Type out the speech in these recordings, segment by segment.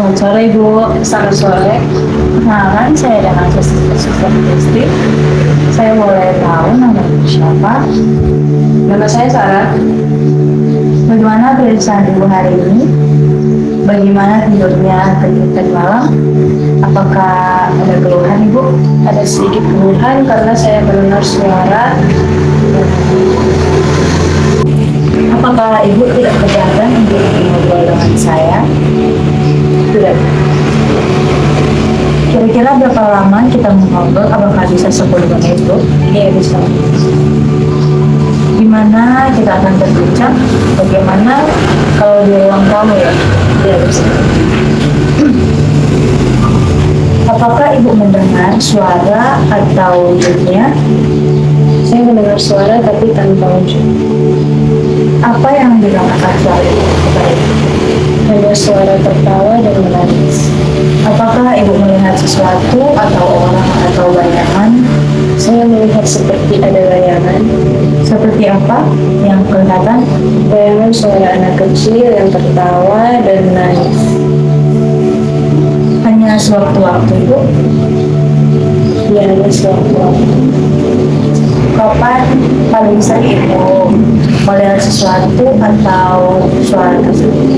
Selamat sore Ibu. Selamat sore. Perkenalkan saya dengan Suster Desti. Saya boleh tahu nama Ibu siapa? Nama saya Sarah. Bagaimana pemeriksaan Ibu hari ini? Bagaimana tidurnya tadi malam? Apakah ada keluhan Ibu? Ada sedikit keluhan karena saya mendengar suara. Apakah Ibu tidak keberatan untuk ngobrol dengan saya? Tidak. Kira-kira berapa lama kita mengobrol? Apakah bisa 10 menit Bu? Iya, bisa. Gimana kita akan berbincang? Bagaimana kalau di ruang tamu ya? Iya, bisa. Apakah Ibu mendengar suara atau wujudnya? Saya mendengar suara tapi tanpa wujud. Apa yang dilakukan suara itu kepada Ibu? Hanya suara tertawa dan menangis. Apakah Ibu melihat sesuatu atau orang atau bayangan? Saya melihat seperti ada bayangan. Seperti apa yang kelihatan? Bayangan suara anak kecil yang tertawa dan menangis. Hanya sewaktu-waktu Ibu? Ya, hanya sewaktu-waktu. Kapan paling sering Ibu melihat sesuatu atau suara tersebut?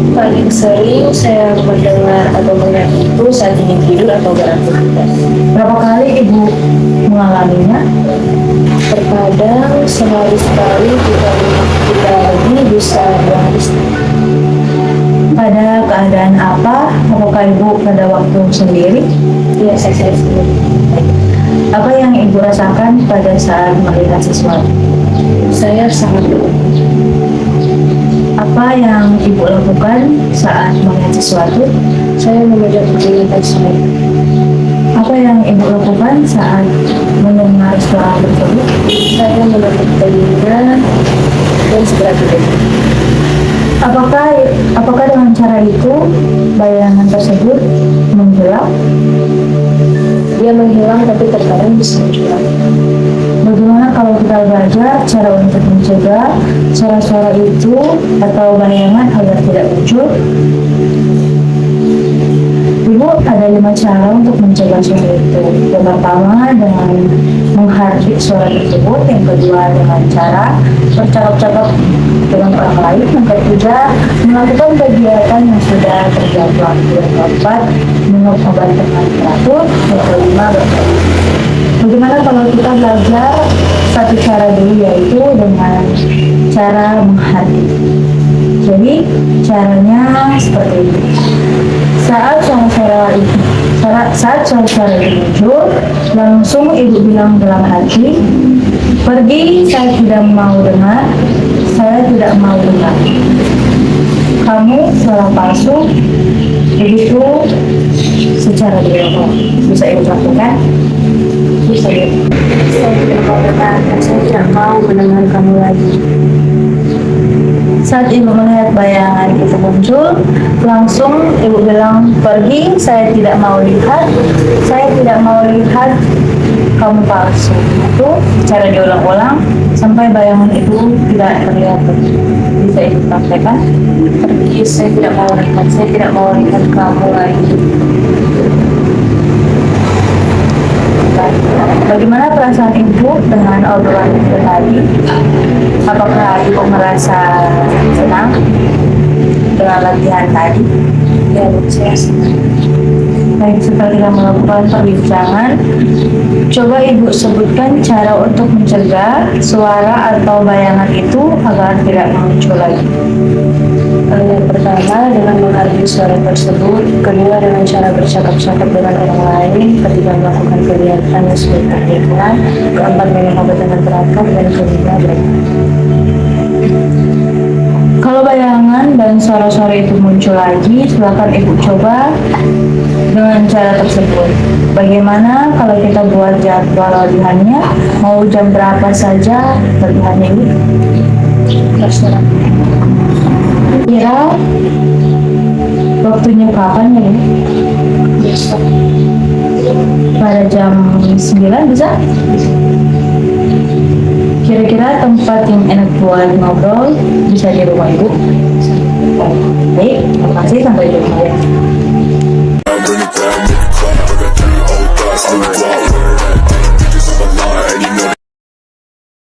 Paling sering saya mendengar atau melihat itu saat ingin tidur atau beraktivitas. Berapa kali Ibu mengalaminya? Terkadang sehari sekali, kita lagi bisa 2 hari sekali. Pada keadaan apa? Apakah Ibu pada waktu sendiri? Iya, saya sendiri. Apa yang Ibu rasakan pada saat melihat sesuatu? Saya sangat beruntung. Apa yang Ibu lakukan saat melihat sesuatu? Saya memegang peringatan saya. Apa yang Ibu lakukan saat mendengar suara tersebut? Saya menutup telinga dan segera tidur. Apakah dengan cara itu bayangan tersebut menghilang? Dia menghilang tapi terkadang bisa muncul lagi. Bagaimana kalau kita belajar cara untuk mencegah suara-suara itu atau bayangan agar tidak muncul? Ibu, ada 5 cara untuk mencegah suara itu. Yang pertama dengan menghargai suara tersebut. Yang kedua dengan cara bercakap-cakap dengan orang lain. Yang ketiga melakukan kegiatan yang sudah terjadwal. Yang keempat minum obat dengan teratur. Yang kelima berdoa. Bagaimana kalau kita belajar satu cara dulu, yaitu dengan cara menghargai. Jadi caranya seperti ini. Saat suara-suara itu muncul, langsung Ibu bilang dalam hati, pergi, saya tidak mau dengar, saya tidak mau dengar. Kamu suara palsu, begitu secara dialog. Bisa Ibu lakukan? Bisa Ibu. Saya tidak mau dengar dan saya tidak mau mendengar kamu lagi. Saat Ibu melihat bayangan itu muncul, langsung Ibu bilang, pergi, saya tidak mau lihat, saya tidak mau lihat, kamu palsu. Itu cara diulang-ulang sampai bayangan itu tidak terlihat. Bisa Ibu praktekkan? Pergi, saya tidak mau lihat. Saya tidak mau lihat kamu lagi. Bagaimana perasaan Ibu dengan obrolan itu tadi? Apakah Ibu merasa senang dengan latihan tadi? Ya, saya senang. Baik, setelah kita melakukan perbincangan, coba Ibu sebutkan cara untuk mencegah suara atau bayangan itu agar tidak muncul lagi. Yang pertama dengan menghargai suara tersebut, kedua dengan cara bercakap-cakap dengan orang lain, ketiga melakukan kegiatan yang sudah terjadwal, keempat minum obat dengan teratur, dan kelima berdoa. Kalau bayangan dan suara-suara itu muncul lagi, silakan Ibu coba dengan cara tersebut. Bagaimana kalau kita buat jadwal latihannya? Mau jam berapa saja latihannya Ibu? Terserah. Kira waktunya kapan ya? Besok. Pada jam 9 bisa? Kira-kira tempat yang enak buat ngobrol bisa di rumah Ibu? Baik, terima kasih, sampai jumpa ya. bring it down, make it clap.